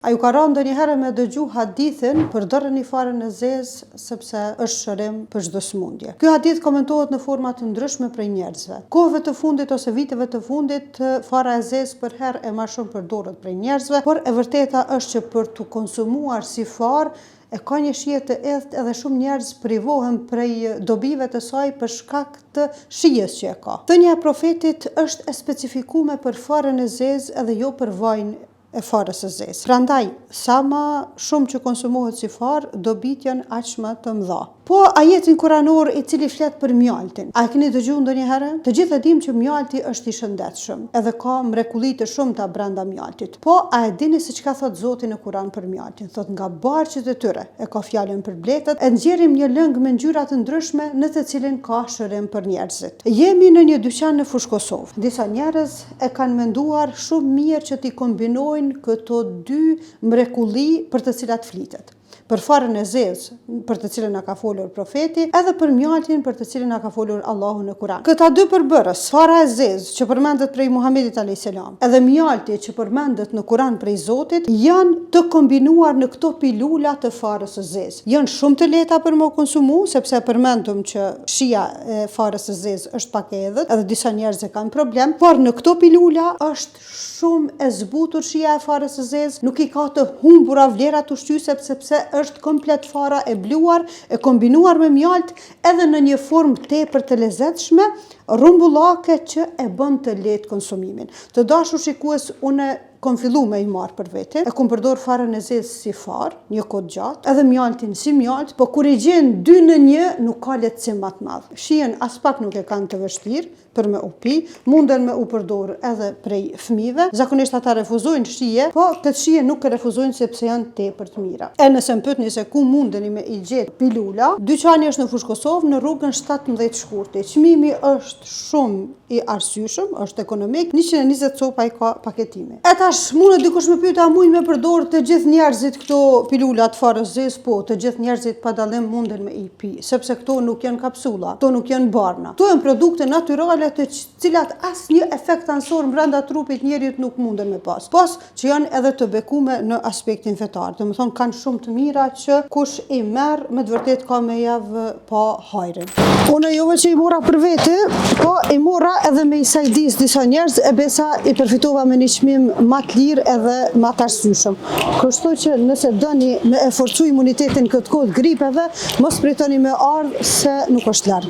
A ju ka rënë ndonjëherë me dëgju hadithin përdorni farën e zezë sepse është shërim për çdo sëmundje. Ky hadith komentohet në forma të ndryshme prej njerëzve. Kohëve të fundit ose viteve të fundit, fara e zezë për herë e më shumë përdoret prej njerëzve, por e vërteta është që për të konsumuar si farë e ka një shije të edhët edhe shumë njerëz privohen prej dobive të saj për shkak të shijes që e ka. Thënia e profetit është e specifikuar për farën e zezë edhe jo për vajin e farës së zezë. Prandaj, sa më shumë që konsumohet si farë, dobit janë aq më të mëdha. Po ajetin kuranor i cili flet për mjaltin. A keni dëgjuar ndonjëherë? Të gjithë e dimë që mjalti është i shëndetshëm, edhe ka mrekulli të shumta brenda mjaltit. Po a e dini se çka thot Zoti në Kuran për mjaltin? Thot nga barqet e tyre e ka fjalën për bletët, e nxjerrim një lëng me ngjyra të ndryshme në të cilin ka shërim për njerëzit. Jemi në një dyqan në Fushë Kosovë. Disa njerëz e kanë menduar shumë mirë që t'i kombinojnë këto dy mrekulli për të cilat flitet. Për farën e zezë, për të cilën na ka folur profeti, edhe për mjaltin për të cilin na ka folur Allahu në Kur'an. Këta dy përbërës, fara e zezë që përmendet prej Muhamedit a.s. edhe mjalti që përmendet në Kur'an prej Zotit, janë të kombinuar në këto pilula të farës së zezë. Janë shumë të lehta për më konsumu, sepse përmendëm që shija e farës së zezë është pak e edhët, edhe disa njerëz e kanë problem, por në këto pilula është shumë e zbutur shija e farës së zezë, nuk i ka të humbura vlerat ushqyese sepse është komplet fara e bluar, e kombinuar me mjalt, edhe në një formë tepër të lezetshme, rumbullake që e bën të lehtë konsumimin. Të dashur shikues, unë kom fillu me i marë për vete, e kom përdor farën e zezë si farë, një kohë gjatë, edhe mjaltin si mjalt, po kur i gjen dy në një, nuk ka lehtësim më të madh. Shijen as pak nuk e kanë të vështirë për me u pi, munden me u përdor edhe prej fëmijëve. Zakonisht ata refuzojnë shije, po këtë shije nuk e refuzojnë sepse janë tepër të mira. E nëse më pyetni se ku mundeni me i gjetë pilula, dyqani është në Fushë Kosovë, në rrugën 17 Shkurti. Çmimi është shumë i arsyeshëm, është ekonomik, 120 copa i ka paketimi. E tash mund dikush më pyet a mund me përdor të gjithë njerëzit këto pilula të farës zezë? Po, të gjithë njerëzit pa dallim munden me i pi, sepse këto nuk janë kapsula, këto nuk janë barna. Këto janë produkte natyrale të cilat asnjë efekt ansor brenda trupit njerit nuk munden me pas. Pas që janë edhe të bekume në aspektin fetar. Domethënë kanë shumë të mira që kush i merr me të vërtet ka me javë pa hajrin. Unë jo që i mora për vete, po i mora edhe me i sajdis disa njerëz e besa i përfitova me një çmim më të lirë edhe më të arsyeshëm. Kështu që nëse doni me e forcu imunitetin këtë kohë gripeve, mos pritoni me ardhë se nuk është larg.